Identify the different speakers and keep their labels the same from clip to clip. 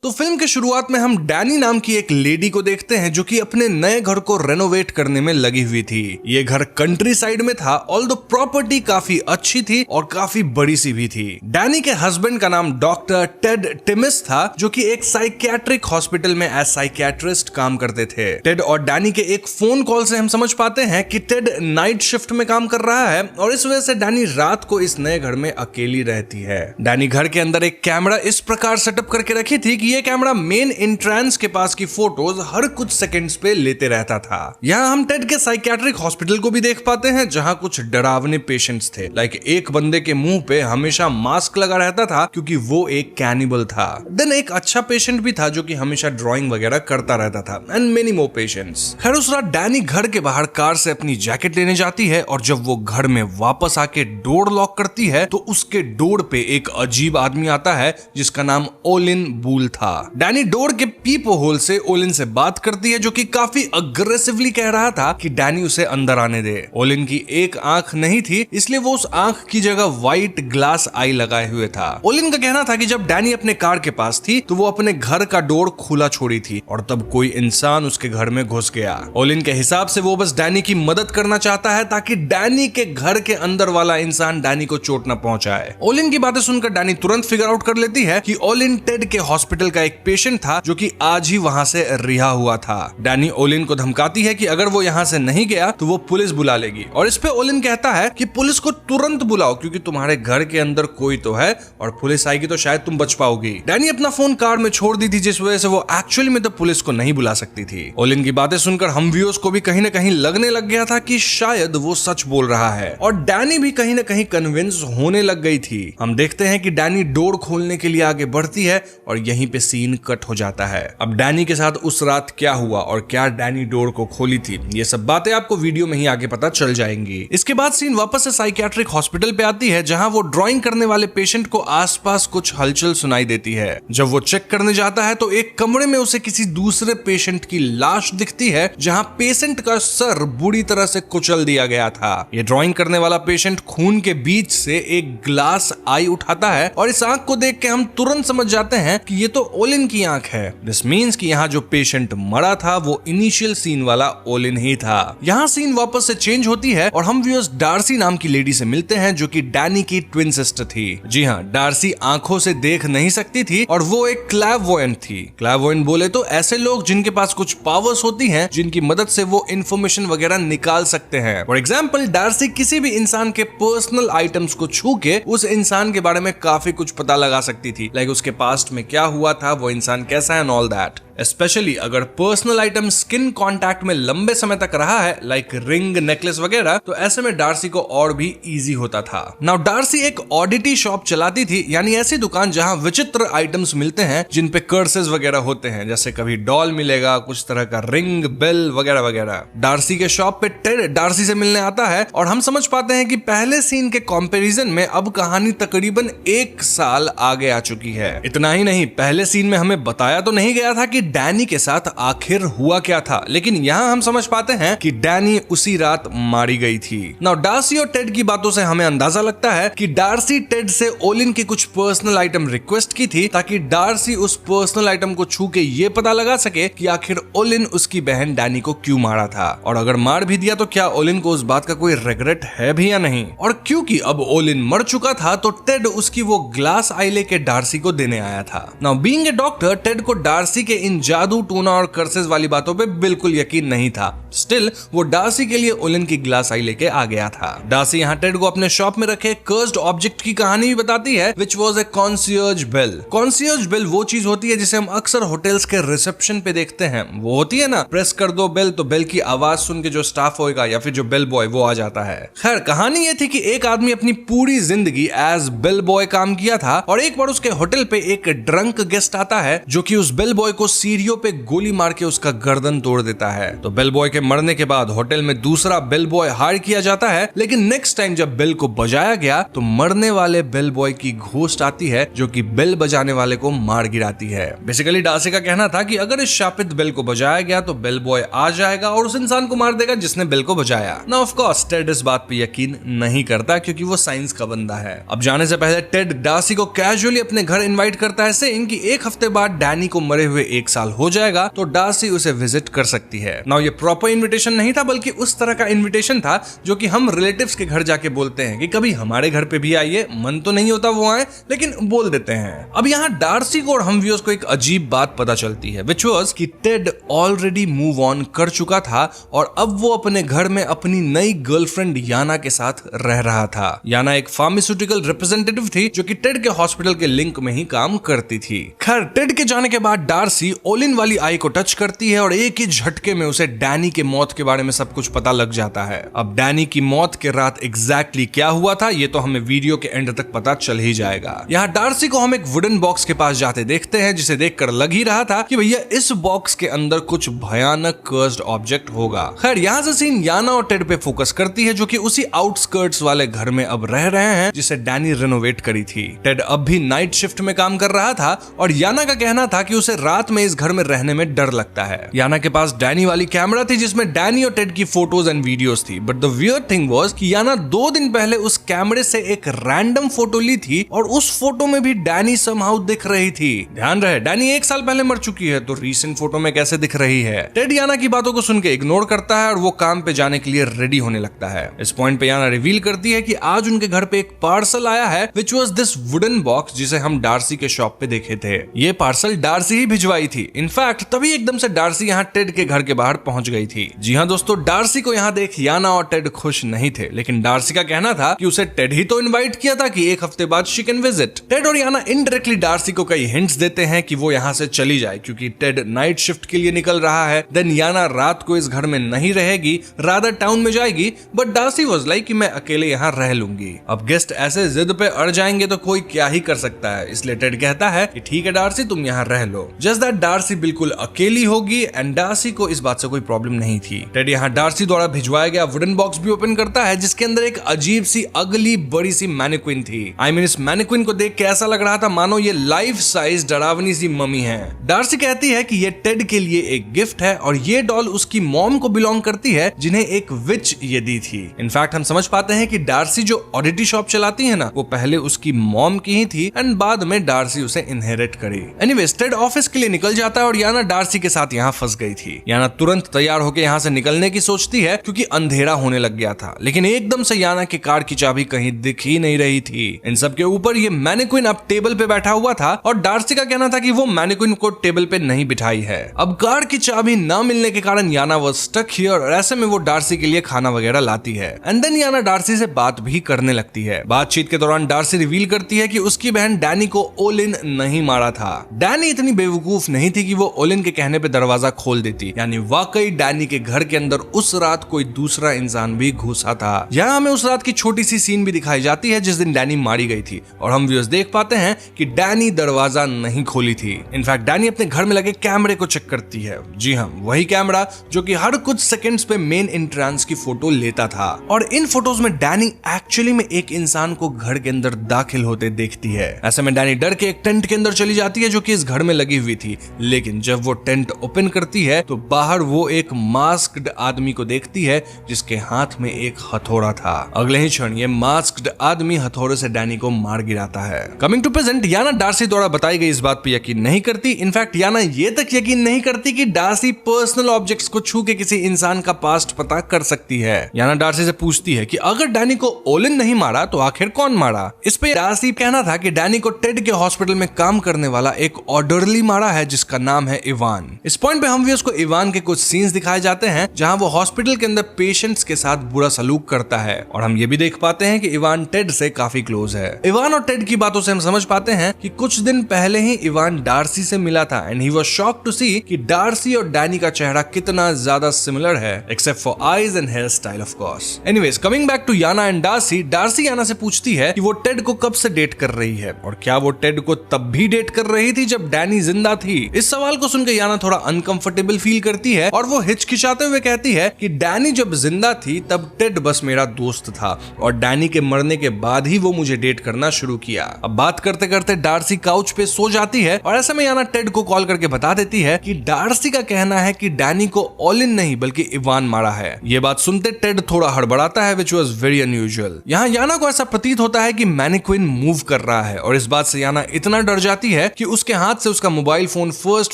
Speaker 1: तो फिल्म के शुरुआत में हम डैनी नाम की एक लेडी को देखते हैं जो कि अपने नए घर को रेनोवेट करने में लगी हुई थी। ये घर कंट्री साइड में था, ऑल्दो प्रॉपर्टी काफी अच्छी थी और काफी बड़ी सी भी थी। डैनी के हस्बैंड का नाम डॉक्टर टेड टिमिस था जो कि एक साइकियाट्रिक हॉस्पिटल में एज साइकियाट्रिस्ट काम करते थे। टेड और डैनी के एक फोन कॉल से हम समझ पाते हैं कि टेड नाइट शिफ्ट में काम कर रहा है और इस वजह से डैनी रात को इस नए घर में अकेली रहती है। डैनी घर के अंदर एक कैमरा इस प्रकार सेटअप करके रखी थी कि ये कैमरा मेन एंट्रेंस के पास की फोटोज हर कुछ सेकंड्स पे लेते रहता था। यहाँ हम टेड के साइकियाट्रिक हॉस्पिटल को भी देख पाते हैं जहाँ कुछ डरावने पेशेंट्स थे। लाइक एक बंदे के मुंह पे हमेशा मास्क लगा रहता था क्योंकि वो एक कैनिबल था। देन एक अच्छा पेशेंट भी था जो कि हमेशा ड्राइंग वगैरह करता रहता था एंड मेनी मोर पेशेंट्स। खैर उस रात डैनी घर के बाहर कार से अपनी जैकेट लेने जाती है और जब वो घर में वापस आके डोर लॉक करती है तो उसके डोर पे एक अजीब आदमी आता है जिसका नाम ओलिन बूल था। डैनी डोर के पीप होल से ओलिन से बात करती है जो कि काफी अग्रेसिवली कह रहा था कि डैनी उसे अंदर आने दे। ओलिन की एक आंख नहीं थी इसलिए वो उस आंख की जगह व्हाइट ग्लास आई लगाए हुए था। ओलिन का कहना था कि जब डैनी अपने कार के पास थी तो वो अपने घर का डोर खुला छोड़ी थी और तब कोई इंसान उसके घर में घुस गया। ओलिन के हिसाब से वो बस डैनी की मदद करना चाहता है ताकि डैनी के घर के अंदर वाला इंसान डैनी को चोट न पहुंचाए। ओलिन की बातें सुनकर डैनी तुरंत फिगर आउट कर लेती है कि ओलिन टेड के हॉस्पिटल का एक पेशेंट था जो कि आज ही वहां से रिहा हुआ था। डैनी ओलिन को धमकाती है कि अगर वो यहाँ से नहीं गया तो वो पुलिस बुला लेगी और इस पे ओलिन कहता है कि पुलिस को तुरंत बुलाओ क्योंकि तुम्हारे घर के अंदर कोई तो है और पुलिस आएगी तो शायद तुम बच पाओगी। डैनी अपना फोन कार में छोड़ दी थी जिस वजह से वो एक्चुअली में तो पुलिस को नहीं बुला सकती थी। ओलिन की बातें सुनकर हम व्यूअर्स को भी कहीं ना कहीं लगने लग गया था कि शायद वो सच बोल रहा है और डैनी भी कहीं ना कहीं कन्विंस होने लग गई थी। हम देखते हैं कि डैनी डोर खोलने के लिए आगे बढ़ती है और यहीं पे सीन कट हो जाता है। अब डैनी के साथ उस रात क्या हुआ और क्या डैनी डोर को खोली थी ये सब बातें आपको वीडियो में ही आगे पता चल जाएंगी। इसके बाद सीन वापस से साइकियाट्रिक हॉस्पिटल पे आती है जहां वो ड्राइंग करने वाले पेशेंट को आसपास कुछ हलचल सुनाई देती है। जब वो चेक करने जाता है तो एक कमरे में उसे किसी दूसरे पेशेंट की लाश दिखती है जहां पेशेंट का सर बुरी तरह से कुचल दिया गया था। ये ड्राइंग करने वाला पेशेंट खून के बीच से एक ग्लास आई उठाता है और इस आंख को देख के हम तुरंत समझ जाते हैं कि ये तो ओलिन की आंख है। दिस मींस कि यहाँ जो पेशेंट मरा था वो इनिशियल सीन वाला ओलिन ही था। यहाँ सीन वापस से चेंज होती है और हम व्यूअर्स डार्सी नाम की लेडी से मिलते हैं जो कि डैनी की ट्विन सिस्टर थी। जी हाँ, डार्सी आंखों से देख नहीं सकती थी और वो एक क्लैववॉयंट थी। क्लैववॉयंट बोले तो ऐसे लोग जिनके पास कुछ पावर्स होती हैं जिनकी मदद से वो इंफॉर्मेशन वगैरह निकाल सकते हैं। फॉर एग्जाम्पल डार्सी किसी भी इंसान के पर्सनल आइटम्स को छू के उस इंसान के बारे में काफी कुछ पता लगा सकती थी। लाइक उसके पास्ट में क्या हुआ था, वो इंसान कैसा है एंड ऑल दैट। स्पेशली अगर पर्सनल आइटम स्किन कांटेक्ट में लंबे समय तक रहा है लाइक रिंग, नेकलेस वगैरह, तो ऐसे में डार्सी को और भी इजी होता था। नाउ डार्सी एक ऑडिटी शॉप चलाती थी, यानी ऐसी दुकान जहां विचित्र आइटम्स मिलते हैं जिन पे कर्सेस वगैरह होते हैं, जैसे कभी डॉल मिलेगा, कुछ तरह का रिंग, बेल वगैरह वगैरह। डार्सी के शॉप पे टेड डार्सी से मिलने आता है और हम समझ पाते हैं कि पहले सीन के कंपैरिजन में अब कहानी तकरीबन 1 साल आगे आ चुकी है। इतना ही नहीं, पहले सीन में हमें बताया तो नहीं गया था कि डैनी के साथ आखिर हुआ क्या था, लेकिन यहाँ हम समझ पाते हैं कि डैनी उसी रात मारी गई थी। नाउ डार्सी और टेड की बातों से हमें अंदाजा लगता है कि डार्सी टेड से ओलिन की कुछ पर्सनल आइटम रिक्वेस्ट की थी ताकि डार्सी उस पर्सनल आइटम को छू के ये पता लगा सके कि आखिर ओलिन उसकी बहन डैनी को क्यों मारा था और अगर मार भी दिया तो क्या ओलिन को उस बात का कोई रिग्रेट है भी या नहीं। और क्योंकि अब ओलिन मर चुका था तो टेड उसकी वो ग्लास आई लेके डार्सी को देने आया था। Now being a doctor, Ted को डार्सी के इन जादू, टूना और कर्सेस वाली बातों पे बिल्कुल यकीन नहीं था। स्टिल वो डार्सी के लिए ओलिन की ग्लास आई लेके आ गया था। डार्सी यहाँ टेड को अपने शॉप में रखे कर्स्ड ऑब्जेक्ट की कहानी भी बताती है, which was a concierge bell. Concierge bell वो चीज होती है जिसे हम अक्सर होटल्स के रिसेप्शन पे देखते हैं। वो होती है ना, प्रेस कर दो बेल तो बेल की आवाज सुन के जो स्टाफ होगा या फिर जो बेल बॉय वो आ जाता है। खैर कहानी ये थी कि एक आदमी अपनी पूरी जिंदगी एज बेल बॉय काम किया था और एक बार उसके होटल पे एक ड्रंक गेस्ट आता है जो कि उस बेल बॉय को सीढ़ियों पे गोली मार के उसका गर्दन तोड़ देता है। तो बेल बॉय के के मरने के बाद होटल में दूसरा बेल बॉय हायर किया जाता है, लेकिन नेक्स्ट टाइम जब बेल को बजाया गया तो मरने वाले बेल बॉय की घोस्ट आती है जो कि बेल बजाने वाले को मार गिराती है। बेसिकली डार्सी का कहना था कि अगर इस शापित बेल को बजाया गया तो बेल बॉय आ जाएगा और उस इंसान को मार देगा जिसने बेल को बजाया। नाउ ऑफ कोर्स टेड इस बात पे यकीन नहीं करता क्योंकि वो साइंस का बंदा है। अब जाने से पहले टेड डार्सी को कैजुअली अपने घर इनवाइट करता है, सेइंग कि एक हफ्ते बाद डैनी को मरे हुए 1 साल हो जाएगा तो डार्सी उसे विजिट कर सकती है। नाउ ये प्रॉपर इनविटेशन नहीं था बल्कि उस तरह का इनविटेशन था जो कि हम रिलेटिव्स के घर जाके बोलते हैं कि कभी हमारे घर पे भी आइए, मन तो नहीं होता वो आए लेकिन बोल देते हैं। अब यहाँ डार्सी को और हम व्यूअर्स को एक अजीब बात पता चलती है, व्हिच वाज कि टेड ऑलरेडी मूव ऑन कर चुका था और अब वो अपने घर में अपनी नई गर्लफ्रेंड याना के साथ रह रहा था। याना एक फार्मास्यूटिकल रिप्रेजेंटेटिव थी जो कि टेड के हॉस्पिटल के लिंक में ही काम करती थी। खैर टेड के जाने के बाद डार्सी ओलिन वाली आई को टच करती है और एक ही झटके में उसे डैनी के मौत के बारे में सब कुछ पता लग जाता है। अब डैनी की मौत के रात एग्जैक्टली क्या हुआ था ये तो हमें वीडियो के एंड तक पता चल ही जाएगा। यहाँ डार्सी को हम एक वुडन बॉक्स के पास जाते देखते हैं जिसे देखकर लग ही रहा था कि भैया इस बॉक्स के अंदर कुछ भयानक कर्स्ड ऑब्जेक्ट होगा। खैर यहाँ से सीन याना और टेड पे फोकस करती है जो कि उसी आउटस्कर्ट्स वाले घर में अब रह रहे हैं जिसे डैनी रेनोवेट करी थी। टेड अब भी नाइट शिफ्ट में काम कर रहा था और याना का कहना था कि उसे रात में इस घर में रहने में डर लगता है। याना के पास डैनी वाली कैमरा थी जिसमें डैनी और टेड की फोटोज एंड वीडियोस थी, but the weird thing was कि याना 2 दिन पहले उस कैमरे से एक रैंडम फोटो ली थी और उस फोटो में भी डैनी समहाउ दिख रही थी। ध्यान रहे डैनी 1 साल पहले मर चुकी है तो रीसेंट फोटो में कैसे दिख रही है। टेड याना की बातों को सुन के इग्नोर करता है और वो काम पे जाने के लिए रेडी होने लगता है। इस पॉइंट पे याना रिवील करती है कि आज उनके घर पे एक पार्सल आया है which was this wooden box जिसे हम डार्सी के शॉप पे देखे थे। ये पार्सल डार्सी ही भिजवाई थी। इनफैक्ट तभी एकदम से डार्सी यहाँ टेड के घर के बाहर पहुंच गई थी। जी हाँ दोस्तों, डार्सी को यहाँ देख याना और टेड खुश नहीं थे, लेकिन डार्सी का कहना था कि उसे टेड ही तो इनवाइट किया था कि 1 हफ्ते बाद शी कैन विजिट। टेड और याना इनडायरेक्टली डार्सी को कई हिंट्स देते हैं कि वो यहाँ से चली जाए क्योंकि टेड नाइट शिफ्ट के लिए निकल रहा है। देन याना रात को इस घर में नहीं रहेगी, रादर टाउन में जाएगी, बट डार्सी वाज लाइक कि मैं अकेले यहाँ रह लूंगी। अब गेस्ट ऐसे जिद पे अड़ जाएंगे तो कोई क्या ही कर सकता है, इसलिए टेड कहता है कि ठीक है डार्सी तुम यहाँ रह लो। जस्ट दैट डार्सी बिल्कुल अकेली होगी एंड डार्सी को इस बात से कोई प्रॉब्लम नहीं थी। टेड यहाँ डार्सी द्वारा भिजवाया गया वुडन बॉक्स भी ओपन करता है जिसके अंदर एक अजीब सी अगली बड़ी सी मैनिक्विन थी। आई मीन इस मैनिक्विन को देख के ऐसा लग रहा था मानो ये लाइफ साइज डरावनी सी मम्मी है। डार्सी कहती है कि ये टेड के लिए एक गिफ्ट है और ये डॉल उसकी मॉम को बिलोंग करती है जिन्हें एक विच ये दी थी। इनफैक्ट हम समझ पाते हैं कि डार्सी जो ऑडिटी शॉप चलाती है ना वो पहले उसकी मॉम की ही थी एंड बाद में डार्सी उसे इनहेरिट करी। एनीवेज टेड ऑफिस के लिए निकल जाता है और याना डार्सी के साथ यहाँ फंस गई थी। याना तुरंत तैयार होकर यहाँ से निकलने की सोचती है क्योंकि अंधेरा होने लग गया था, लेकिन एकदम से याना की कार की चाबी कहीं दिख ही नहीं रही थी। इन सब के ऊपर ये मैनिक्विन अब टेबल पे बैठा हुआ था और डार्सी का कहना था कि वो मैनिक्विन को टेबल पे नहीं बिठाई है। अब कार की चाबी ना मिलने के कारण याना वाज स्टक हियर और ऐसे में वो डार्सी के लिए खाना वगैरह लाती है एंड देन याना डार्सी से बात भी करने लगती है। बातचीत के दौरान डार्सी रिवील करती है कि उसकी बहन डैनी को ओलिन नहीं मारा था। डैनी इतनी बेवकूफ नहीं थी कि वो ओलिन के कहने पे दरवाजा खोल देती, यानी वाकई डैनी के घर के अंदर उस रात कोई दूसरा इंसान भी घुसा था। यहाँ हमें उस रात की छोटी सी सीन भी दिखाई जाती है जिस दिन डैनी मारी गई थी और हम व्यूअर्स देख पाते हैं कि डैनी दरवाजा नहीं खोली थी। इनफैक्ट डैनी अपने घर में लगे कैमरे को चेक करती है। जी हाँ, वही कैमरा जो कि हर कुछ सेकंड्स पे मेन एंट्रेंस की फोटो लेता था और इन फोटोज में डैनी एक्चुअली में एक इंसान को घर के अंदर दाखिल होते देखती है। ऐसे में डैनी डर के एक टेंट के अंदर चली जाती है जो कि इस घर में लगी हुई थी, लेकिन जब वो टेंट ओपन करती है तो बाहर वो एक मास्क्ड आदमी को देखती है जिसके हाथ में एक हथौड़ा था। अगले ही क्षण ये मास्क्ड आदमी हथौड़े से डैनी को मार गिराता है। Coming to present, Yana Darcy द्वारा बताई गई इस बात पे यकीन नहीं करती। इनफैक्ट याना ये तक यकीन नहीं करती कि डार्सी पर्सनल ऑब्जेक्ट्स को छू के किसी इंसान का पास्ट पता कर सकती है। याना डार्सी से पूछती है कि अगर डैनी को ओलिन नहीं मारा तो आखिर कौन मारा। इस पे डार्सी कहना था कि डैनी को टेड के हॉस्पिटल में काम करने वाला एक ऑर्डरली मारा है जिसका नाम है इवान। इस पॉइंट पे हम भी उसको इवान के कुछ सीन्स दिखाए जाते हैं जहां वो हॉस्पिटल के अंदर पेशेंट्स के साथ बुरा सलूक करता है और हम ये भी देख पाते हैं कि इवान टेड से काफी क्लोज है। इवान और टेड की बातों से हम समझ पाते हैं कि कुछ दिन पहले ही इवान डार्सी से मिला था and he was shocked to see कि डार्सी और डैनी का चेहरा कितना ज्यादा सिमिलर है except for eyes and hair style of course. Anyways, coming back to Yana and Darcy, Darcy Yana से पूछती है कि वो टेड को कब से डेट कर रही है और क्या वो टेड को तब भी डेट कर रही थी जब डैनी जिंदा थी। इस सवाल को सुनकर याना थोड़ा अनकंफर्टेबल फील करती है और वो हिचकिचाते हुए कहती है कि डैनी जब जिंदा थी तब टेड बस मेरा दोस्त था और डैनी के मरने के बाद ही वो मुझे डेट करना शुरू किया। अब बात करते करते डार्सी काउच पे सो जाती है और ऐसे में याना टेड को कॉल करके बता देती है कि डार्सी का कहना है कि डैनी को ओलिन नहीं बल्कि इवान मारा है। ये बात सुनते टेड थोड़ा हड़बड़ाता है, which was very unusual। यहाँ याना को ऐसा प्रतीत होता है कि मैनिक्विन मूव कर रहा है और इस बात से याना इतना डर जाती है कि उसके हाथ से उसका मोबाइल फोन फर्स्ट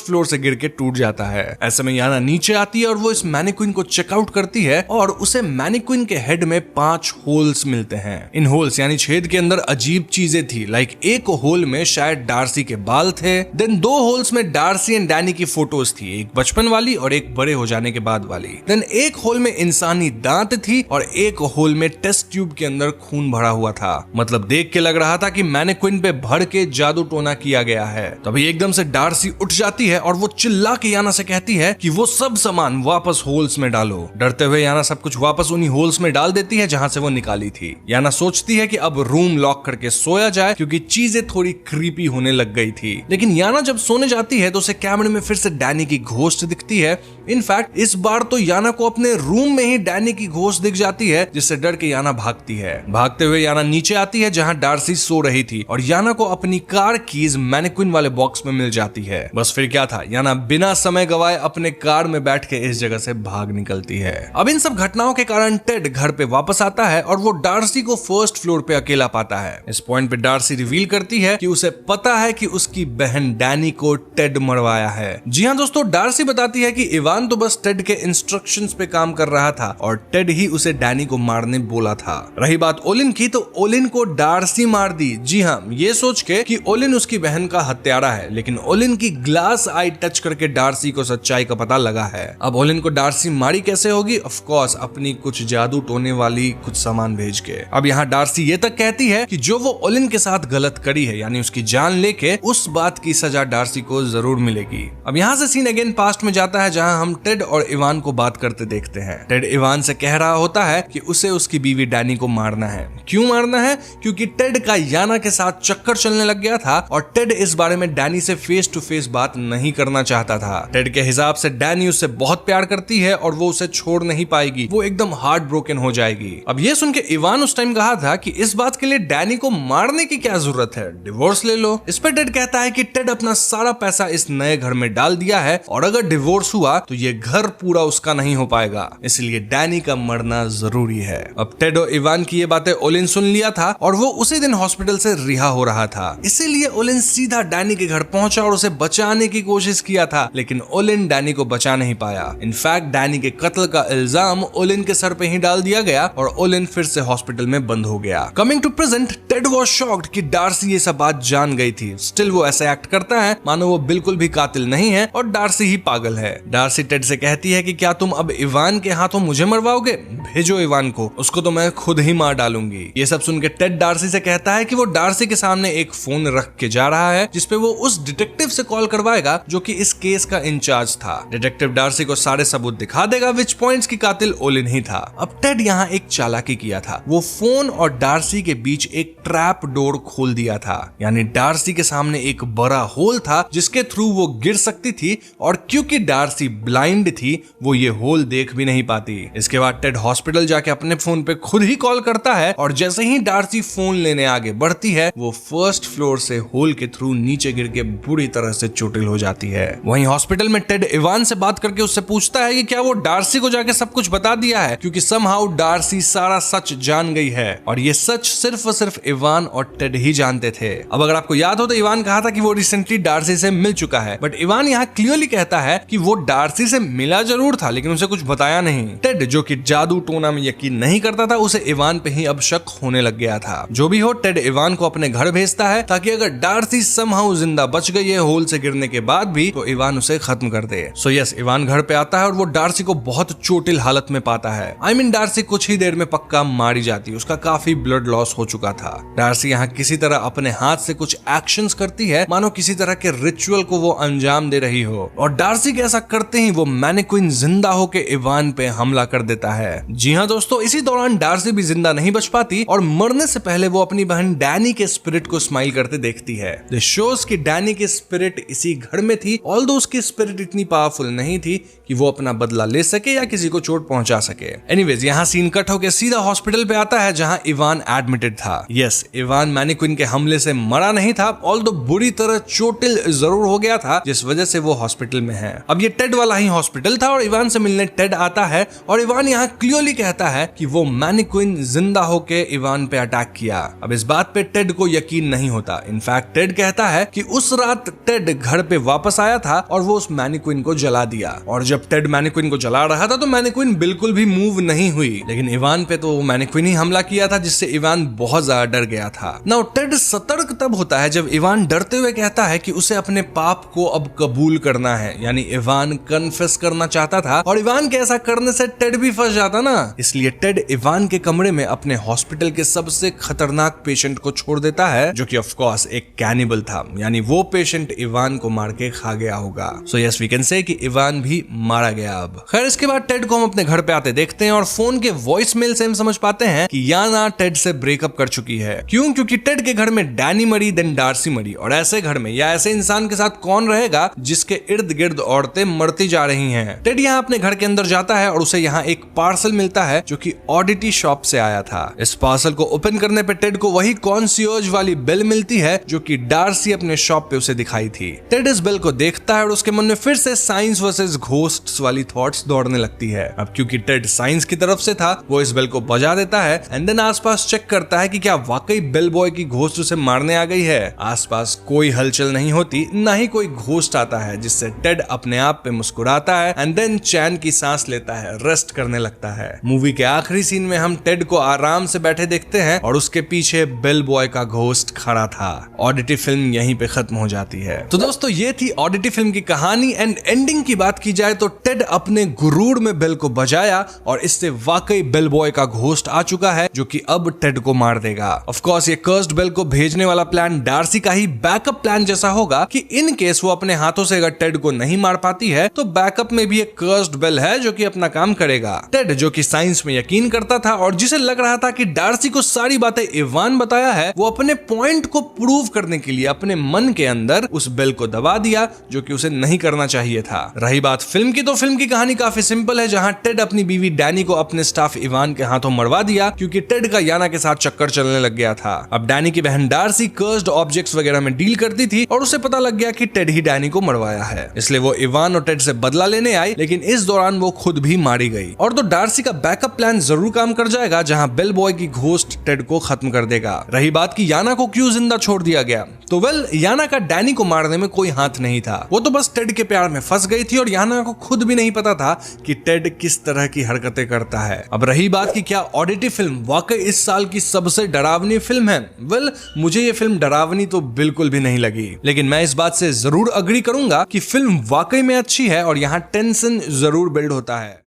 Speaker 1: फ्लोर से गिर के टूट जाता है। ऐसे में याना नीचे आती है और वो इस मैनिक्विन को चेकआउट करती है और उसे मैनिक्विन के हेड में 5 होल्स मिलते हैं। इन होल्स यानी छेद के अंदर अजीब चीजें थी। लाइक एक होल में शायद डार्सी के बाल थे, देन 2 होल्स में डार्सी एंड डैनी की फोटोज थी, एक बचपन वाली और एक बड़े हो जाने के बाद वाली। देन एक होल में इंसानी दांत थी और एक होल में टेस्ट ट्यूब के अंदर खून भरा हुआ था। मतलब देख के लग रहा था कि मैनिक्विन पे भर के जादू टोना किया गया है। तभी एकदम से डार्सी उठ जाती है और वो चिल्ला के याना से कहती है कि वो सब सामान वापस होल्स में डालो। डरते हुए याना सब कुछ वापस उन्हीं होल्स में डाल देती है जहां से वो निकाली थी। याना सोचती है कि अब रूम लॉक करके सोया जाए क्योंकि चीजें थोड़ी क्रीपी होने लग गई थी। लेकिन याना जब सोने जाती है तो उसे कैमरे में फिर से डैनी की घोस्ट दिखती है। इनफैक्ट इस बार तो याना को अपने रूम में ही डैनी की घोस्ट दिख जाती है, जिससे डर के याना भागती है। भागते हुए याना नीचे आती है जहां डार्सी सो रही थी और याना को अपनी कार कीज मैनिक्विन वाले बॉक्स में मिल जाती है। बस फिर क्या था, याना बिना समय गवाए अपने कार में बैठ के इस जगह से भाग निकलती है। अब इन सब घटनाओं के कारण टेड घर पे वापस आता है और वो डार्सी को फर्स्ट फ्लोर पे अकेला पाता है। इस पॉइंट पे डार्सी रिवील करती है कि उसे पता है कि उसकी बहन डैनी को टेड मरवाया है। जी हाँ दोस्तों, डार्सी बताती है कि इवान तो बस टेड के इंस्ट्रक्शंस पे काम कर रहा था और टेड ही उसे डैनी को मारने बोला था। रही बात ओलिन की, तो ओलिन को डार्सी मार दी। जी हाँ, ये सोच के कि ओलिन उसकी बहन का हत्यारा है, लेकिन ओलिन की ग्लास आई टच करके डार्सी को सच्चाई का पता लगा है। अब ओलिन को डार्सी मारी कैसे होगी? ऑफ कोर्स अपनी कुछ जादू टोने वाली कुछ सामान भेज के। अब यहाँ डार्सी ये तक कहती है कि जो वो ओलिन के साथ गलत करी है, यानी उसकी जान लेके, उस बात की सजा डार्सी को जरूर मिलेगी। अब यहाँ से सीन अगेन पास्ट में जाता है जहाँ हम टेड और इवान को बात करते देखते हैं। टेड इवान से कह रहा होता है कि उसे उसकी बीवी डैनी को मारना है। क्यों मारना है? क्योंकि टेड का याना के साथ चक्कर चलने लग गया था और टेड इस बारे में डैनी से फेस टू फेस बात नहीं करना चाहता था। टेड के हिसाब से डैनी उससे बहुत प्यार करती है और वो उसे छोड़ नहीं पाएगी, वो एकदम हार्ट ब्रोकन हो जाएगी। अब ये सुन के इवान उस टाइम कहा था कि इस बात के लिए डैनी को मारने की क्या जरूरत है, डिवोर्स ले लो। इस पर टेड कहता है कि टेड अपना सारा पैसा इस नए घर में डाल दिया है और अगर डिवोर्स हुआ तो ये घर पूरा उसका नहीं हो पाएगा, इसलिए डैनी का मरना जरूरी है। अब टेड और इवान की ये बातें ओलिन सुन लिया था और वो उसी दिन हॉस्पिटल से रिहा हो रहा था। इसीलिए ओलिन सीधा डैनी के घर पहुंचा और उसे बचाने की कोशिश किया था, लेकिन ओलिन डैनी को बचा नहीं पाया। इनफैक्ट डैनी के कत्ल का इल्जाम ओलिन के सर पे ही डाल दिया गया और ओलिन फिर से हॉस्पिटल में बंद हो गया। Coming to present, Ted was shocked कि डार्सी ये सब बात जान गई थी। स्टिल वो ऐसा एक्ट करता है मानो वो बिल्कुल भी कातिल नहीं है और डार्सी ही पागल है। डार्सी टेड से कहती है कि क्या तुम अब इवान के हाथों मुझे मरवाओगे? भेजो इवान को, उसको तो मैं खुद ही मार डालूंगी। ये सब सुन के टेड डार्सी से कहता है कि वो डार्सी के सामने एक फोन रख के जा रहा है जिसपे वो उस डिटेक्टिव से कॉल करवाएगा जो कि इस केस का इंचार्ज था। डिटेक्टिव डार्सी को सारे सबूत दिखा देगा विच पॉइंट्स की कातिल ओलिन ही था। अब टेड यहाँ एक चालाकी किया था, वो फोन और डार्सी के बीच एक ट्रैप डोर खोल दिया था, यानी डार्सी के सामने एक बड़ा होल था जिसके थ्रू वो गिर सकती थी और क्योंकि डार्सी ब्लाइंड थी वो ये होल देख भी नहीं पाती। इसके बाद टेड हॉस्पिटल जाके अपने फोन पे खुद ही कॉल करता है और जैसे ही डार्सी फोन लेने आगे बढ़ती है वो फर्स्ट फ्लोर से होल के थ्रू नीचे गिर के बुरी तरह से चोटिल हो जाती है। वहीं हॉस्पिटल में टेड इवान से बात करके उससे पूछता है कि क्या वो डार्सी को जाके सब कुछ बता दिया है, क्योंकि समहाउ डार्सी सारा सच जान गई है और ये सच सिर्फ और सिर्फ इवान और टेड ही जानते थे। अब अगर आपको याद हो तो इवान कहा था कि वो रिसेंटली डार्सी से मिल चुका है, बट इवान यहाँ क्लियरली कहता है कि वो डार्सी से मिला जरूर था लेकिन उसे कुछ बताया नहीं। टेड जो कि जादू टोना में यकीन नहीं करता था, उसे इवान पे ही अब शक होने लग गया था। जो भी हो, टेड इवान को अपने घर भेजता है ताकि अगर डार्सी समहाउ जिंदा बच गई है होल से गिरने के बाद भी तो इवान उसे खत्म कर दे। सो यस, इवान घर पे आता है और वो डार्सी को बहुत चोटिल हालत में पाता है। आई मीन डार्सी कुछ ही देर में पक्का मारी जाती, उसका काफी ब्लड लॉस हो चुका था। डार्सी यहाँ किसी तरह अपने हाथ से कुछ एक्शंस करती है मानो किसी तरह के रिचुअल को वो अंजाम दे रही हो और डार्सी के ऐसा करते ही वो मैनिक्विन जिंदा होके इवान पे हमला कर देता है। जी हाँ दोस्तों, इसी दौरान डार्सी भी जिंदा नहीं बच पाती और मरने से पहले वो अपनी बहन डैनी के स्पिरिट को स्माइल करते देखती है। दिस शोज कि डैनी की स्पिरिट इसी घर में थी, ऑल्दो उसकी स्पिरिट इतनी पावरफुल नहीं थी कि वो वो अपना बदला ले सके या किसी को चोट पहुंचा सके। एनीवेज यहाँ सीन कट होकर सीधा हॉस्पिटल पे आता है जहां इवान एडमिटेड था। यस, इवान मैनिक्विन के हमले से मरा नहीं था, ऑल्दो बुरी तरह चोटिल जरूर हो गया था, जिस वजह से वो हॉस्पिटल में है। अब ये टेड वाला ही हॉस्पिटल था और इवान से मिलने टेड आता है और इवान यहाँ क्लियरली कहता है कि वो मैनिक्विन जिंदा होके इवान पे अटैक किया। अब इस बात पे टेड को यकीन नहीं होता। इनफैक्ट टेड कहता है कि उस रात टेड घर पे वापस आया था और वो उस मैनिक्विन को जला दिया, और जब टेड मैनिक्विन को जला रहा था तो मैनिक्विन बिल्कुल भी मूव नहीं हुई, लेकिन इवान पे तो मैनिक्विन ही हमला किया था, जिससे इवान बहुत ज्यादा डर गया था। नाउ टेड सतर्क तब होता है जब इवान डरते हुए कहता है कि उसे अपने पाप को अब कबूल करना है, यानी इवान कन्फेस करना चाहता था, और इवान के ऐसा करने से टेड भी फंस जाता ना। इसलिए टेड इवान के कमरे में अपने हॉस्पिटल के सबसे खतरनाक पेशेंट को छोड़ देता है, जो कि ऑफ कोर्स एक कैनिबल था, यानी वो पेशेंट इवान को मार के खा गया होगा। So yes, we can say कि इवान भी मारा गया। अब खैर, इसके बाद टेड को हम अपने घर पे आते देखते हैं और फोन के वॉइस मेल से हम समझ पाते हैं कि याना टेड से ब्रेकअप कर चुकी है। क्यों? क्योंकि टेड के घर में डैनी मरी, देन डार्सी मरी, और ऐसे घर में या ऐसे इंसान के साथ कौन रहेगा जिसके इर्द गिर्द औरतें मरती जा रही हैं। टेड यहाँ अपने घर के अंदर जाता है और उसे यहाँ एक पार्सल मिलता है जो कि ऑडिटी शॉप से आया था। इस पार्सल को ओपन करने पे टेड को वही कॉन्सियर्ज वाली बेल मिलती है जो कि डार्सी अपने शॉप पे उसे दिखाई थी। टेड इस बेल को देखता है और उसके मन में फिर से साइंस वर्सेस घोस्ट्स वाली थॉट्स दौड़ने लगती है। अब क्योंकि टेड साइंस की तरफ से था, वो इस बेल को बजा देता है एंड देन आसपास चेक करता है कि क्या वाकई बेल बॉय की घोस्ट उसे मारने आ गई है। आसपास कोई हलचल नहीं होती, ना ही कोई घोस्ट आता है, जिससे टेड अपने आप पे मुस्कुराता है एंड देन चैन की सांस लेता है, रेस्ट करने लगता है। मूवी के आखिरी सीन में हम टेड को आराम से बैठे देखते हैं और उसके पीछे बेल बॉय का घोस्ट खड़ा था। ऑडिटी फिल्म यहीं पे खत्म हो जाती है। तो दोस्तों, ये थी ऑडिटी फिल्म की कहानी एंड एंडिंग की बात की जाए तो टेड अपने गुरूर में बेल को बजाया और इससे वाकई बेल बॉय का घोस्ट आ चुका है जो कि अब टेड को मार देगा। ऑफ कोर्स ये कर्स्ड बेल को भेजने वाला प्लान डार्सी का ही बैकअप प्लान जैसा होगा कि इन केस वो अपने हाथों से अगर टेड को नहीं मार पाती है तो बैकअप में भी एक कर्स्ड बेल है जो कि अपना काम करेगा। टेड जो कि साइंस में यकीन करता था और जिसे लग रहा था कि डार्सी को सारी बातें इवान बताया है, वो अपने पॉइंट को प्रूव करने के लिए अपने मन के अंदर उस बेल को दबा दिया जो कि उसे नहीं करना चाहिए था। रही बात फिल्म की, तो फिल्म की कहानी काफी सिंपल है, जहां टेड अपनी बीवी डैनी को अपने स्टाफ इवान के हाथों मरवा दिया क्योंकि टेड का याना के साथ चक्कर चलने लग गया था। अब डैनी की बहन डार्सी कर्स्ड ऑब्जेक्ट्स वगैरह में डील करती थी और उसे पता लग गया कि टेड ही डैनी को मरवाया है, इसलिए वो इवान और टेड से बदला लेने आई, लेकिन इस दौरान वो खुद भी मारी गई। और तो डार्सी का बैकअप प्लान जरूर काम कर जाएगा, जहां बेल बॉय की घोस्ट टेड को खत्म कर देगा। रही बात कि याना को क्यों जिंदा छोड़ दिया गया, तो याना का डैनी को मारने में कोई हाथ नहीं था, वो तो बस टेड के प्यार में फंस गई थी और याना को खुद भी नहीं पता था कि टेड किस तरह की हरकतें करता है। अब रही बात कि क्या ऑडिटी फिल्म वाकई इस साल की सबसे डरावनी फिल्म है, मुझे ये फिल्म डरावनी तो बिल्कुल भी नहीं लगी, लेकिन मैं इस बात से जरूर अग्री करूंगा कि फिल्म वाकई में अच्छी है और यहाँ टेंशन जरूर बिल्ड होता है।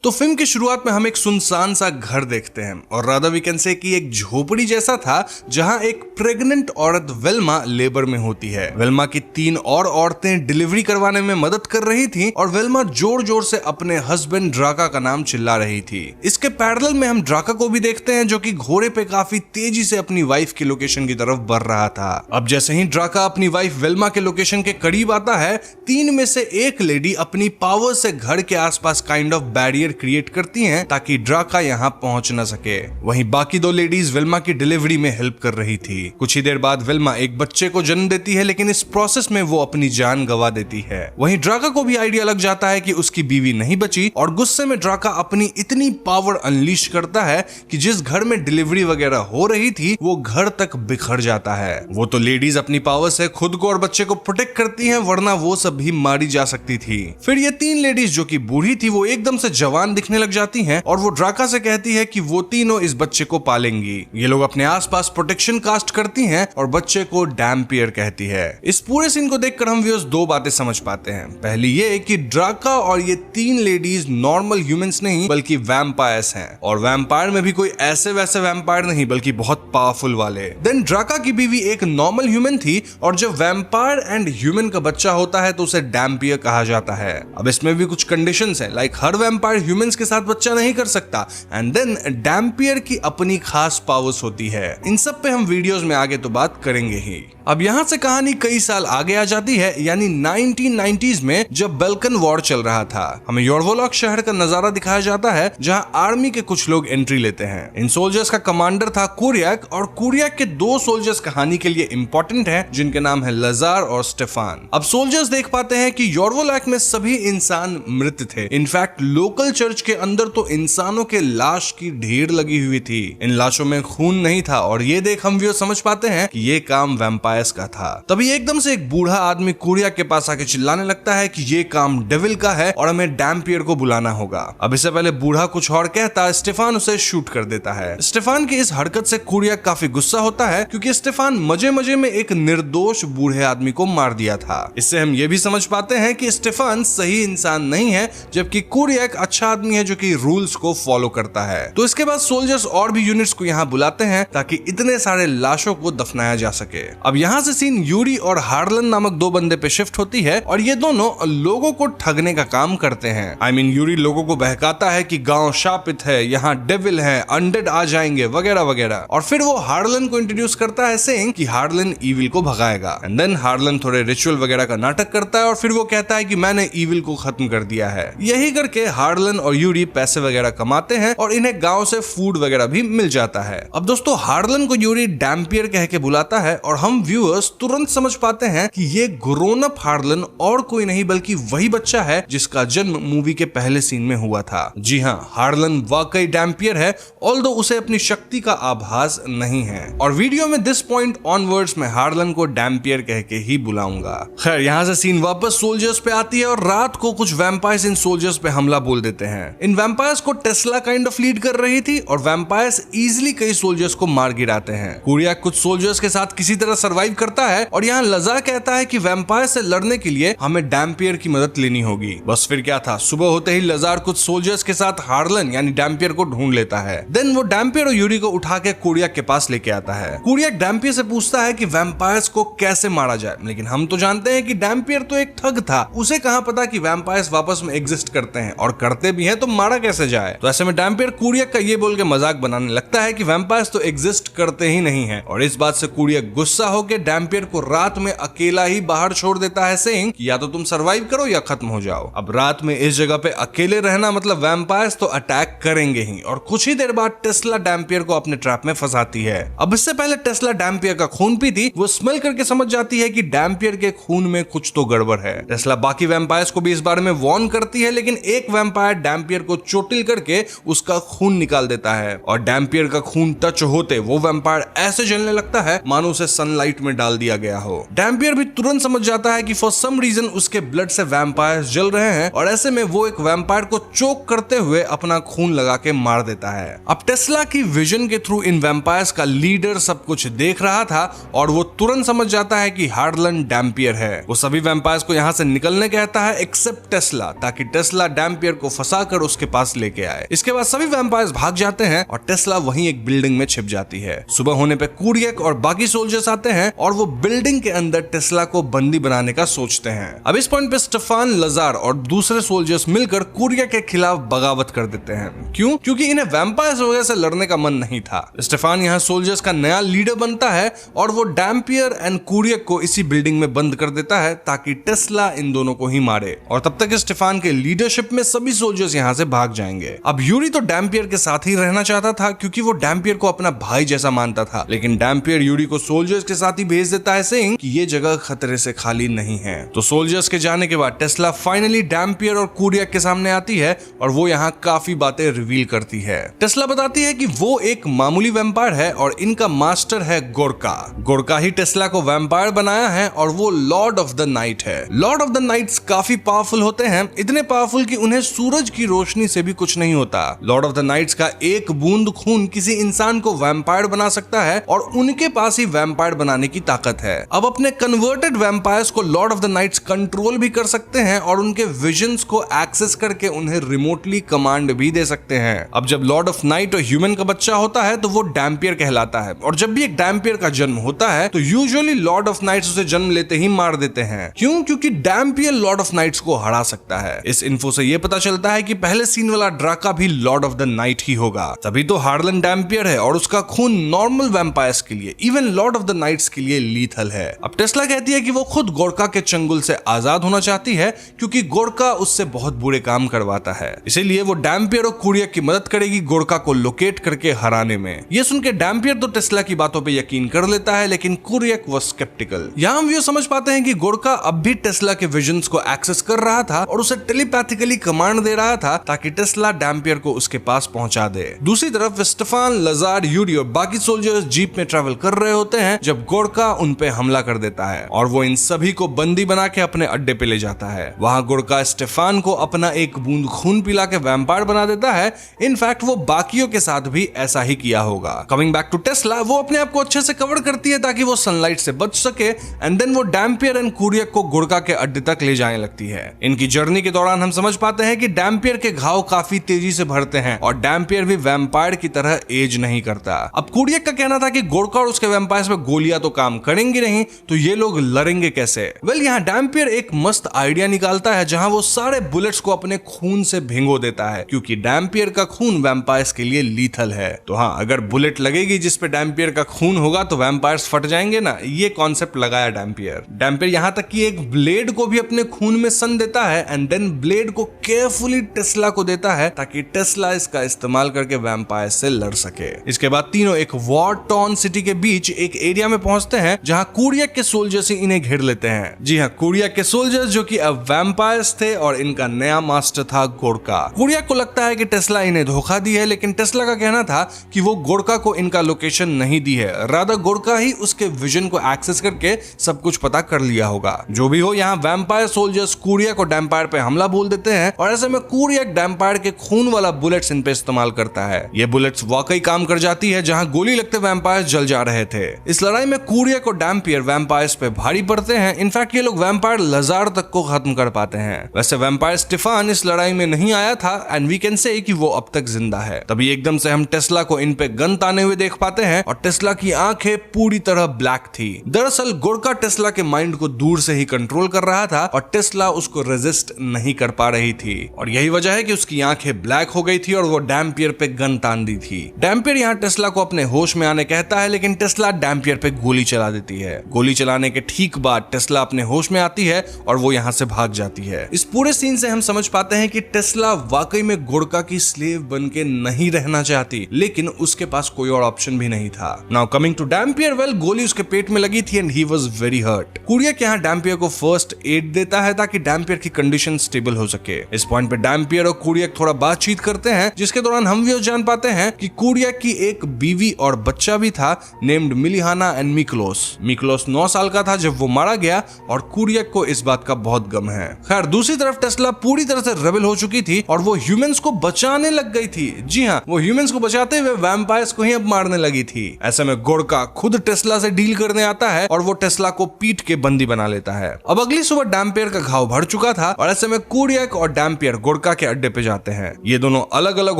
Speaker 1: तो फिल्म की शुरुआत में हम एक सुनसान सा घर देखते हैं और राधा वी कैन से कि एक झोपड़ी जैसा था जहां एक प्रेग्नेंट औरत वेल्मा लेबर में होती है। वेल्मा की 3 और औरतें डिलीवरी करवाने में मदद कर रही थी और वेल्मा जोर जोर से अपने हस्बैंड ड्राका का नाम चिल्ला रही थी। इसके पैरेलल में हम ड्राका को भी देखते हैं जो कि घोड़े पे काफी तेजी से अपनी वाइफ की लोकेशन की तरफ बढ़ रहा था। अब जैसे ही ड्राका अपनी वाइफ वेल्मा के लोकेशन के करीब आता है, 3 में से एक लेडी अपनी पावर से घर के आसपास काइंड ऑफ बैरियर क्रिएट करती हैं ताकि ड्राका यहाँ पहुंच न सके। वहीं बाकी 2 लेडीज वेल्मा की डिलीवरी में हेल्प कर रही थी। कुछ ही देर बाद वेल्मा एक बच्चे को जन्म देती है, लेकिन इस प्रोसेस में वो अपनी जान गंवा देती है। वहीं ड्राका को भी आइडिया लग जाता है कि उसकी बीवी नहीं बची और गुस्से में ड्राका अपनी इतनी पावर अनलीश करता है कि जिस घर में डिलीवरी वगैरह हो रही थी वो घर तक बिखर जाता है। वो तो लेडीज अपनी पावर से खुद को और बच्चे को प्रोटेक्ट करती हैं, वरना वो सब भी मारी जा सकती थी। फिर ये 3 लेडीज जो कि बूढ़ी थी वो एकदम से जवान दिखने लग जाती हैं और वो ड्राका से कहती है कि वो तीनों इस बच्चे को पालेंगी। ये लोग अपने आसपास प्रोटेक्शन कास्ट करती हैं और बच्चे को डैम्पियर कहती है। इस पूरे सीन को देखकर हम व्यूअर्स 2 बातें समझ पाते हैं। पहली ये कि ड्राका और ये 3 लेडीज नॉर्मल ह्यूमंस नहीं बल्कि वैम्पायर्स हैं और वैम्पायर में भी कोई ऐसे वैसे वैम्पायर नहीं बल्कि बहुत पावरफुल वाले। देन ड्राका की बीवी एक नॉर्मल ह्यूमन थी और जब वैम्पायर एंड ह्यूमन का बच्चा होता है तो उसे डैम्पियर कहा जाता है। अब इसमें भी कुछ कंडीशंस हैं, लाइक हर वैम्पायर ह्यूमंस के साथ बच्चा नहीं कर सकता। एंड देन डैम्पियर की अपनी खास पावर्स होती है। इन सब पे हम वीडियोस में आगे तो बात करेंगे ही। अब यहाँ से कहानी कई साल आगे आ जाती है, यानी 1990s में, जब बल्कन वॉर चल रहा था। हमें योरवोलॉक शहर का नजारा दिखाया जाता है जहाँ आर्मी के कुछ लोग एंट्री लेते हैं। इन सोल्जर्स का कमांडर था कुरियक, और कुरियक के दो सोल्जर्स कहानी के लिए इंपॉर्टेंट हैं, जिनके नाम है लजार और स्टेफान। अब सोल्जर्स देख पाते हैं कि योरवोलॉक में सभी इंसान मृत थे। इनफैक्ट लोकल चर्च के अंदर तो इंसानों के लाश की ढेर लगी हुई थी। इन लाशों में खून नहीं था, और ये देख हम समझ पाते हैं कि ये काम वैम्पायर्स का था। तभी एकदम से एक बूढ़ा आदमी कुरियक के पास आके चिल्लाने लगता है कि ये काम डेविल का है और हमें डैम्पियर को बुलाना होगा। अब इससे पहले बूढ़ा कुछ और कहता, स्टेफान उसे शूट कर देता है। स्टेफान की इस हरकत से कुरियक काफी गुस्सा होता है, क्योंकि स्टेफान मजे मजे में एक निर्दोष बूढ़े आदमी को मार दिया था। इससे हम ये भी समझ पाते हैं कि स्टेफान सही इंसान नहीं है, जबकि कुरियक अच्छा आदमी है जो कि रूल्स को फॉलो करता है। तो इसके बाद सोल्जर्स और भी यूनिट्स को यहाँ बुलाते हैं ताकि इतने सारे लाशों को दफनाया जा सके। अब यहाँ से सीन यूरी और हार्लन नामक दो बंदे पे शिफ्ट होती है, और ये दोनों लोगों को ठगने का काम करते हैं। I mean, यूरी लोगों को बहकाता है कि गांव शापित है, यहाँ डेविल है, अनडेड आ जाएंगे वगैरह वगैरह, और फिर वो हार्लन को इंट्रोड्यूस करता है सेइंग कि हार्लन ईविल को भगाएगा। एंड देन हार्लन थोड़े रिचुअल वगैरह का नाटक करता है, और फिर वो कहता है कि मैंने ईविल को खत्म कर दिया है। यही करके हार्लन और यूरी पैसे वगैरह कमाते हैं, और इन्हें गाँव से फूड वगैरह भी मिल जाता है। अब दोस्तों, हार्लन को यूरी डैम्पियर कह के बुलाता है, और हम व्यूअर्स तुरंत समझ पाते हैं कि ये ग्रोन अप हार्लन और कोई नहीं बल्कि वही बच्चा है जिसका जन्म मूवी के पहले सीन में हुआ था। जी हाँ, हार्लन वाकई डैम्पियर है, ऑल्दो उसे अपनी शक्ति का आभास नहीं है। और वीडियो में दिस पॉइंट ऑनवर्ड्स में हार्लन को डैम्पियर कह के ही बुलाऊंगा। खैर, यहाँ से सीन वापस सोल्जर्स पे आती है, और रात को कुछ वैम्पायर्स इन सोल्जर्स पे हमला बोल देते हैं। इन वैम्पायर्स को टेस्ला काइंड ऑफ लीड कर रही थी, और वैम्पायर्स इजिली कई सोल्जर्स को मार गिराते हैं। कुरियक कुछ सोल्जर्स के साथ किसी तरह सरवाइव करता है, और यहाँ लजा कहता है कि वैम्पायर से लड़ने के लिए हमें डैम्पियर की मदद लेनी होगी। बस फिर क्या था, सुबह होते ही लजार कुछ सोल्जर्स के साथ हार्लन यानी डैम्पियर को ढूंढ लेता है। देन वो डैम्पियर और यूरी को उठा के कुरियक के पास लेके आता है। कुरियक डैम्पियर से पूछता है कि वैम्पायर्स को कैसे मारा जाए, लेकिन हम तो जानते हैं कि डैम्पियर तो एक ठग था, उसे कहाँ पता कि वैम्पायर्स वापस में एग्जिस्ट करते हैं, और करते भी हैं तो मारा कैसे जाए। तो ऐसे में डैम्पियर कुरियक का ये बोल के मजाक बनाने लगता है कि वैम्पायर्स तो एग्जिस्ट करते ही नहीं है, और इस बात से कुरियक गुस्सा होकर डैम्पियर को रात में अकेला ही बाहर छोड़ देता है, सेइंग कि या तो तुम सरवाइव करो या खत्म हो जाओ। अब रात में इस जगह पे अकेले रहना मतलब वैम्पायर्स तो अटैक करेंगे ही, और कुछ ही देर बाद टेस्ला डैम्पियर को अपने ट्रैप में फंसाती है। अब इससे पहले टेस्ला डैम्पियर का खून पीती, वो स्मेल करके समझ जाती है कि डैम्पियर के खून में कुछ तो गड़बड़ है। टेस्ला बाकी वैम्पायर्स को भी इस बारे में वार्न करती है, लेकिन एक वैम्पायर डैम्पियर को चोटिल करके उसका खून निकाल देता है, और डैम्पियर का खून टच होते वो वैम्पायर ऐसे जलने लगता है मानो उसे सनलाइट में डाल दिया गया हो। डैम्पियर भी तुरंत समझ जाता है कि फॉर सम रीजन उसके ब्लड से वैम्पायर्स जल रहे हैं, और ऐसे में वो एक वैम्पायर को चोक करते हुए अपना खून लगा के मार देता है। अब टेस्ला की विजन के थ्रू इन वैम्पायर्स का लीडर सब कुछ देख रहा था, और वो तुरंत समझ जाता है कि हार्लन डैम्पियर है। वो सभी वैम्पायर्स को यहाँ से निकलने कहता है एक्सेप्ट टेस्ला, ताकि टेस्ला डैम्पियर को फंसाकर उसके पास लेके आए। इसके बाद सभी वैम्पायर्स भाग जाते हैं, और टेस्ला वहीं एक बिल्डिंग में छिप जाती है। सुबह होने पे कुरियक और बाकी सोल्जर्स आते हैं, और वो बिल्डिंग के अंदर टेस्ला को बंदी बनाने का सोचते हैं। अब इस पॉइंट पे स्टेफान, लजार और दूसरे सोल्जर्स मिलकर कुरियक के खिलाफ बगावत कर देते हैं। क्यों? क्योंकि इन्हें वैम्पायर्स वगैरह से लड़ने का मन नहीं था। स्टेफान यहाँ सोल्जर्स का नया लीडर बनता है, और वो डैम्पियर एंड कुरियक को इसी बिल्डिंग में बंद कर देता है ताकि टेस्ला इन दोनों को ही मारे, और तब तक स्टेफान के लीडरशिप में सभी सोल्जर्स यहाँ से भाग जाएंगे। अब यूरी तो डैम्पियर के साथ ही रहना चाहता था, क्योंकि वो डैम्पियर को अपना भाई जैसा मानता था, लेकिन डैम्पियर यूरी को सोल्जर्स के साथ ही भेज देता है, सेइंग कि ये जगह खतरे से खाली नहीं है। तो सोल्जर्स के जाने के बाद टेस्ला फाइनली डैम्पियर और कुरियक के सामने आती है, और वो यहाँ काफी बातें रिवील करती है। टेस्ला बताती है कि वो एक मामूली वैम्पायर है, और इनका मास्टर है गोरका। गोरका ही टेस्ला को वैम्पायर बनाया है, और वो लॉर्ड ऑफ द नाइट है। लॉर्ड ऑफ द नाइट्स काफी पावरफुल होते हैं, इतने पावरफुल कि उन्हें सूरज की रोशनी से भी कुछ नहीं होता। लॉर्ड ऑफ द नाइट्स का एक बूंद खून किसी इंसान को वैम्पायर बना सकता है, और उनके पास ही वैम्पायर बनाने की ताकत है। अब अपने कन्वर्टेड वैम्पायर्स को lord of the nights control भी कर सकते हैं, और उनके विजन्स को एक्सेस करके उन्हें रिमोटली कमांड भी दे सकते हैं। अब जब लॉर्ड ऑफ नाइट और ह्यूमन का बच्चा होता है तो वो डैम्पियर कहलाता है, और जब भी एक डैम्पियर का जन्म होता है तो यूजुअली लॉर्ड ऑफ नाइट्स उसे जन्म लेते ही मार देते हैं। क्यों? क्योंकि डैम्पियर लॉर्ड ऑफ नाइट्स को हरा सकता है। इस इन्फो से ये पता चलता है कि पहले सीन वाला ड्राका भी लॉर्ड ऑफ द नाइट ही होगा। तभी तो हार्लन डैम्पियर है और उसका खून नॉर्मल वैम्पायर्स के लिए, even lord of the nights के लिए लीथल है। अब टेस्ला कहती है कि वो खुद गोरका के चंगुल से आजाद होना चाहती है क्योंकि गोरका उससे बहुत बुरे काम करवाता है, इसीलिए वो डैम्पियर और कुरियक की मदद करेगी गोरका को लोकेट करके हराने में। ये सुनकर डैम्पियर तो टेस्ला की बातों पे यकीन कर लेता है, लेकिन कुरियक वो स्केप्टिकल। यहाँ हम ये समझ पाते हैं कि गोरका अब भी टेस्ला के विजन्स को एक्सेस कर रहा था और उसे टेलीपैथिकली कमांड दे रहा था ताकि टेस्ला डैम्पियर को उसके पास पहुंचा दे। दूसरी तरफ स्टेफान, लजार्ड, यूरी और बाकी सोल्जर्स जीप में ट्रैवल कर रहे होते हैं जब गोरका उन पे हमला कर देता है और वो इन सभी को बंदी बना के अपने अड्डे पे ले जाता है। वहां गोरका स्टेफान को अपना एक बूंद खून पिला के वैम्पायर बना देता है। इनफैक्ट वो बाकियों के साथ भी ऐसा ही किया होगा। कमिंग बैक टू टेस्ला, वो अपने आप को अच्छे से कवर करती है ताकि वो सनलाइट से बच सके एंड देन वो डैम्पियर एंड कुरियक को गोरका के अड्डे तक ले जाने लगती है। इनकी जर्नी के दौरान हम समझ पाते हैं कि डैम्पियर के घाव काफी तेजी से भरते हैं और डैम्पियर भी वैम्पायर की तरह एज नहीं करता। अब कुरियक का कहना था कि गोरका और उसके वैम्पायर्स में गोलियां तो काम करेंगी नहीं, तो ये लोग लड़ेंगे कैसे? वेल, यहाँ डैम्पियर एक मस्त आइडिया निकालता है जहां वो सारे बुलेट्स को अपने खून से भिगो देता है क्योंकि डैम्पियर का खून वैम्पायर्स के लिए लीथल है। तो हाँ, अगर बुलेट लगेगी जिस पे डैम्पियर का खून होगा तो वैम्पायर्स फट जाएंगे ना, ये कॉन्सेप्ट लगाया डैम्पियर यहाँ तक कि एक ब्लेड को भी अपने खून में सन देता है एंड देन ब्लेड को केयरफुली टेस्ला को देता है ताकि टेस्ला इसका इस्तेमाल करके वैम्पायर से लड़ सके। इसके बाद तीनों एक वॉर टॉर्न सिटी के बीच एक एरिया में पहुंचते हैं जहां कुरियक के सोल्जर्स इन्हें घेर लेते हैं। जी हाँ, कुरियक के सोल्जर्स जो कि अब वैम्पायर्स थे और इनका नया मास्टर था गोरका। कुरियक को लगता है कि टेस्ला इन्हें धोखा दी है, लेकिन टेस्ला का कहना था कि वो गोरका को इनका लोकेशन नहीं दी है, रादर गोरका ही उसके विजन को एक्सेस करके सब कुछ पता कर लिया होगा। जो भी हो, यहाँ वैम्पायर सोल्जर्स कुरियक और डैम्पायर पे हमला बोल देते हैं और ऐसे में कुरियक डैम्पायर के खून वाला बुलेट्स इन पे इस्तेमाल करता है। ये बुलेट्स वाकई काम कर जाती है, जहां गोली लगते वैम्पायर जल जा रहे थे। इस लड़ाई में कुरियक और डैम्पियर वैम्पायर्स पे भारी पड़ते हैं। इनफैक्ट ये लोग वैम्पायर लजार्ड तक को खत्म कर पाते हैं। वैसे वैम्पायर स्टेफान इस लड़ाई में नहीं आया था एंड वी कैन से कि वो अब तक जिंदा है। तभी एकदम से हम टेस्ला को इन पे गन ताने हुए देख पाते हैं और टेस्ला की आंखें पूरी तरह ब्लैक थी। दरअसल गोरका टेस्ला के माइंड को दूर से ही कंट्रोल कर रहा था और टेस्ला उसको रेजिस्ट नहीं कर पा रही थी और यही वजह है कि उसकी आंखें ब्लैक हो गई थी और वो डैम्पियर पे गन तान दी थी। डैम्पियर यहाँ टेस्ला को अपने होश में आने कहता है, लेकिन टेस्ला डैम्पियर पे गोली चला देती है। गोली चलाने के ठीक बाद टेस्ला अपने होश में आती है और वो यहाँ से भाग जाती है। इस पूरे सीन से हम समझ पाते हैं कि टेस्ला वाकई में गोरका की स्लेव बन के नहीं रहना चाहती, लेकिन उसके पास कोई और ऑप्शन भी नहीं था। Now coming to Dampier, well, गोली उसके पेट में लगी थी and he was very hurt. कुरियक यहाँ डैम्पियर को फर्स्ट एड देता है ताकि डैम्पियर की कंडीशन स्टेबल हो सके। इस पॉइंट पे डैम्पियर और कुरियक थोड़ा बातचीत करते हैं, जिसके दौरान हम भी जान पाते हैं कि कुरियक की एक बीवी और बच्चा भी था नेम्ड मिलिहाना एंड मिकलोस। मिकलोस 9 साल का था जब वो मारा गया और कुरियक को इस बात का बहुत गम है। खैर, दूसरी तरफ टेस्ला पूरी तरह से रेबल हो चुकी थी और वो ह्यूमंस को बचाने लग गई थी। जी हाँ, वो ह्यूमंस को बचाते हुए वैम्पायर्स को ही अब मारने लगी थी। ऐसे में गोरका खुद टेस्ला से डील करने आता है और वो टेस्ला को पीट के बंदी बना लेता है। अब अगली सुबह डैम्पियर का घाव भर चुका था और ऐसे में कुरियक और डैम्पियर गोरका के अड्डे पे जाते हैं। ये दोनों अलग अलग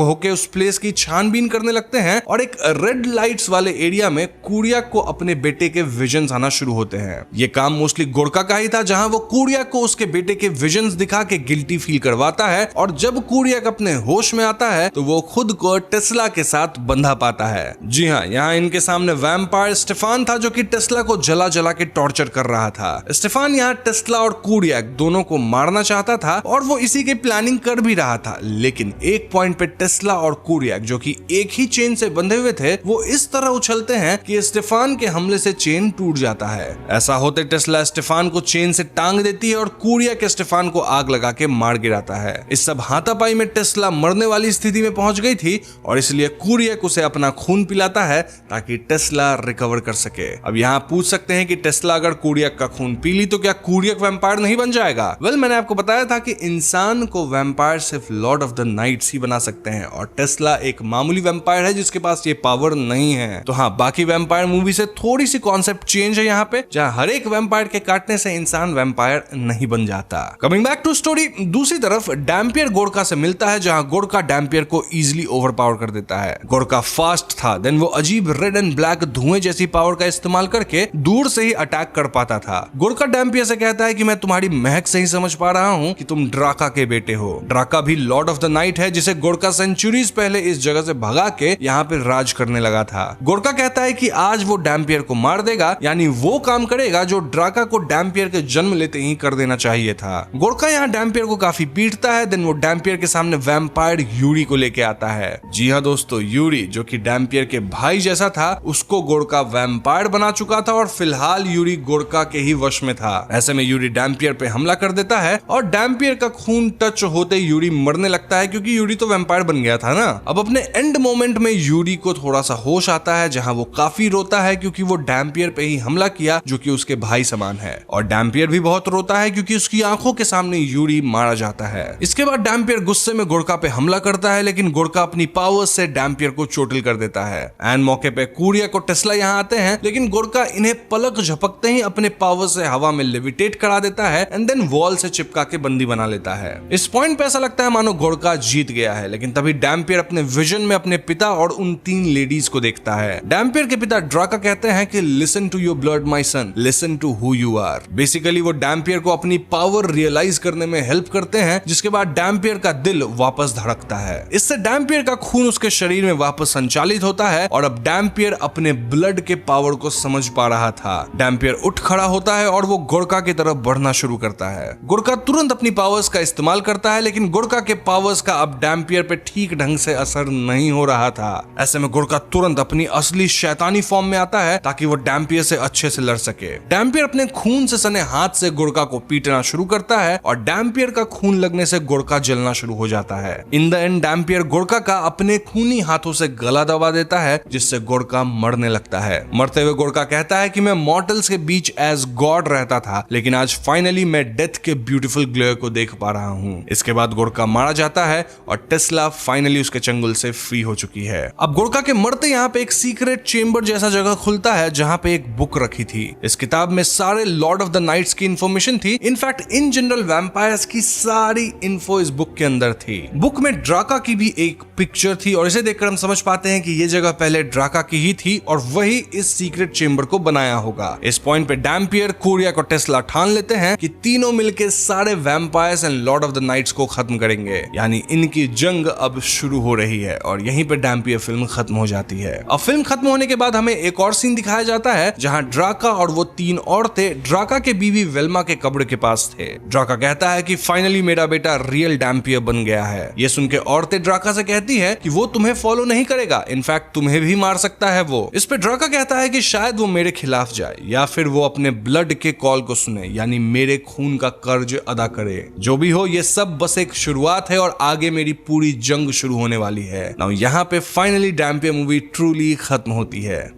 Speaker 1: होके उस प्लेस की छानबीन करने लगते हैं और एक रेड लाइट्स वाले एरिया में कुरियक को अपने बेटे के विजन्स आना शुरू होते हैं। ये काम मोस्टली गोरका का ही था, जहां वो कुरियक को उसके बेटे के विजन्स दिखा के गिल्टी फील करवाता है और जब कुरियक अपने होश में आता है तो वो खुद को टेस्ला के साथ बंधा पाता है। जी हाँ, यहाँ इनके सामने वैम्पायर स्टेफान था जो कि टेस्ला को जला जला के टॉर्चर कर रहा था। स्टेफान यहाँ टेस्ला और कुरियक दोनों को मारना चाहता था और वो इसी की प्लानिंग कर भी रहा था, लेकिन एक पॉइंट पे टेस्ला और कुरियक जो कि एक ही चेन से बंधे हुए थे वो इस तरह उछलते हैं कि स्टेफान के हमले से चेन टूट जाता है। ऐसा होते टेस्ला स्टेफान को चेन से टांग देती है और कुरियक स्टेफान को आग लगा के मार गिराता है। इस सब हाथापाई में टेस्ला मरने वाली स्थिति में पहुंच गई थी और इसलिए कुरियक उसे अपना खून पिलाता है ताकि टेस्ला रिकवर कर सके। अब यहाँ पूछ सकते हैं कि टेस्ला अगर कुरियक का खून पी ली तो क्या कुरियक वैम्पायर नहीं बन जाएगा? वेल, मैंने आपको बताया था कि इंसान को वैम्पायर सिर्फ लॉर्ड ऑफ द नाइट्स ही बना सकते हैं और टेस्ला एक मामूली वैम्पायर है जिसके पास ये पावर नहीं है। तो हाँ, बाकी वैम्पायर मूवी से थोड़ी सी कॉन्सेप्ट चेंज है यहाँ पे, जहाँ हर एक वैम्पायर के काटने से इंसान वैम्पायर नहीं बन जाता। कमिंग बैक टू स्टोरी, दूसरी तरफ डैम्पियर गोरका से मिलता है जहाँ गोरका डैम्पियर को इजिली ओवरपावर कर देता है। गोरका फास्ट था, देन वो अजीब रेड एंड ब्लैक धुएं जैसी पावर का इस्तेमाल करके दूर से ही अटैक कर पाता था। गोरका डैम्पियर से कहता है कि मैं तुम्हारी महक से ही समझ पा रहा हूँ कि तुम ड्राका के बेटे हो। ड्राका भी लॉर्ड ऑफ द नाइट है जिसे गोरका सेंचुरीज पहले इस जगह से भगा के यहाँ पे राज करने लगा था। गोरका कहता है कि आज वो डैम्पियर को मार देगा, यानी वो काम करेगा जो ड्राका को डैम्पियर के जन्म लेते ही कर देना चाहिए था। गोरका यहाँ डैम्पियर को काफी पीटता है, देन वो डैम्पियर के सामने वैम्पायर यूरी को लेके आता है। जी हाँ दोस्तों, यूरी जो कि डैम्पियर के भाई जैसा था, उसको गोरका वैम्पायर बना चुका था और फिलहाल यूरी गोरका के ही वश में था। ऐसे में यूरी डैम्पियर पे हमला कर देता है और डैम्पियर का खून टच होते यूरी मरने लगता है, क्योंकि यूरी तो वैम्पायर बन गया था ना। अब अपने एंड मोमेंट में यूरी को थोड़ा सा होश आता है, जहां वो काफी रोता है क्योंकि वो डैम्पियर पे ही हमला किया जो कि उसके भाई समान है। और डैम्पियर भी बहुत रोता है क्योंकि उसकी आंखों के सामने यूरी मारा जाता है। इसके बाद डैम्पियर गुस्से में गोरका पे हमला करता है, लेकिन गोरका अपनी पावर्स से डैम्पियर को चोटिल कर देता है। एंड मौके पे कुरिया को टेस्ला यहाँ आते हैं, लेकिन गोरका इन्हें पलक झपकते ही अपने पावर से हवा में लेविटेट करा देता है एंड देन वॉल से चिपका के बंदी बना लेता है। इस पॉइंट पे ऐसा लगता है मानो गोरका जीत गया है, लेकिन तभी डैम्पियर अपने विजन में अपने पिता और उन 3 लेडीज को देखता है। डैम्पियर के पिता ड्राका कहते हैं कि listen to your blood my son, listen to who you are. Basically वो डैम्पियर को अपनी पावर रियलाइज करने में हेल्प करते हैं, जिसके बाद डैम्पियर का दिल वापस धड़कता है। इससे डैम्पियर का खून उसके शरीर में वापस संचालित होता है और अब डैम्पियर अपने ब्लड के पावर को समझ पा रहा था। डैम्पियर उठ खड़ा होता है और वो गोरका की तरफ बढ़ना शुरू करता है। गोरका तुरंत अपनी पावर्स का इस्तेमाल करता है, लेकिन गोरका के पावर्स का अब डैम्पियर पे ठीक ढंग से असर नहीं हो रहा था। ऐसे में गोरका तुरंत अपनी असली शैतानी फॉर्म में आता है ताकि वो डैम्पियर से अच्छे से लड़ सके। डैम्पियर अपने खून से सने हाथ से गोरका को पीटना शुरू करता है और डैम्पियर का खून लगने से गोरका जलना शुरू हो जाता है। इन द एंड डैम्पियर गोरका का अपने खूनी हाथों से गला दबा देता है, जिससे गोरका मरने लगता है। मरते हुए गोरका कहता है कि मैं मॉर्टल्स के बीच एज गॉड रहता था, लेकिन आज फाइनली मैं डेथ के ब्यूटीफुल ग्लेयर को देख पा रहा हूँ। इसके बाद गोरका मारा जाता है और टेस्ला फाइनली उसके चंगुल से फ्री हो चुकी है। अब गोरका के मरते यहाँ पे एक सीक्रेट चेंबर जैसा जगह खुलता है, जहाँ पे एक बुक रखी थी। इस किताब में सारे लॉर्ड ऑफ द नाइट्स की इंफॉर्मेशन थी। इनफैक्ट इन जनरल वैम्पायर्स की सारी इन्फो इस बुक के अंदर थी। बुक में ड्राका की भी एक पिक्चर थी और इसे देखकर हम समझ पाते हैं कि ये जगह पहले ड्राका की ही थी और वही इस सीक्रेट चेंबर को बनाया होगा। इस पॉइंट पे डैम्पियर, कुरिया और टेस्ला ठान लेते हैं कि तीनों मिलकर सारे vampires and lord of the nights को खत्म करेंगे, यानी इनकी जंग अब शुरू हो रही है। और यहीं पे डैम्पियर फिल्म खत्म हो जाती है। अब फिल्म खत्म होने के बाद हमें एक और सीन दिखाया जाता है, जहां ड्राका और वो 3 औरतें ड्राका के बीवी वेल्मा के कब्र के पास थे। ड्राका कहता है कि फाइनली मेरा बेटा रियल डैम्पियर बन गया है। ये सुन के औरतें ड्राका से कहती है कि वो तुम्हें फॉलो नहीं करेगा, इनफैक्ट तुम्हें भी मार सकता है वो। इस पे ड्राका कहता है कि शायद वो मेरे खिलाफ जाए या फिर वो अपने ब्लड के कॉल को सुने, यानी मेरे खून का कर्ज अदा करे। जो भी हो, ये सब बस एक शुरुआत है और आगे मेरी पूरी जंग शुरू होने वाली है। नाउ यहाँ पे फाइनली डैम्पियर मूवी ट्रूली खत्म होती है।